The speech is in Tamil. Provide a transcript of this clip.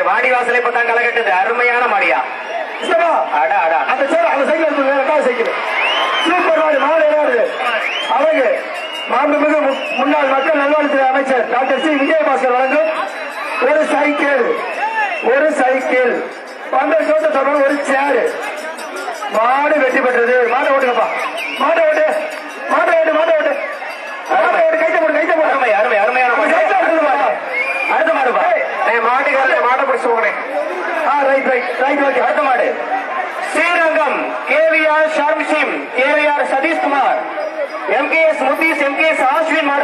வாடி வாசலை இப்பதான் கலகட்டுது. அருமையான மாடியா. அந்த சைக்கிள் சைக்கிள் சூப்பர் மாடு. மாடு விளையாடுது. அவங்க மாண்புமிகு முன்னாள் மக்கள் நல்வாழ்வுத்துறை அமைச்சர் டாக்டர் சி விஜயபாஸ்கர் வழங்கும் ஒரு சைக்கிள் 12 ஒரு சேர். மாடு வெற்றி பெற்றது. மாட்டை ஓட்டுங்கப்பா. மாட்டை ஓட்டு. கைத்த போடு. அருமையான அடுத்த மாடுப்பா. மாட்டுக்கார மாட்டை பிடிச்சு போகிறேன். அடுத்த மாடு ஸ்ரீரங்கம் கேவிஆர் ஷர்ம்சிம், கேவிஆர் சதீஷ்குமார், எம்கேஎஸ் முத்தீஸ், எம்கேஎஸ் ஆஸ்வின் மாடு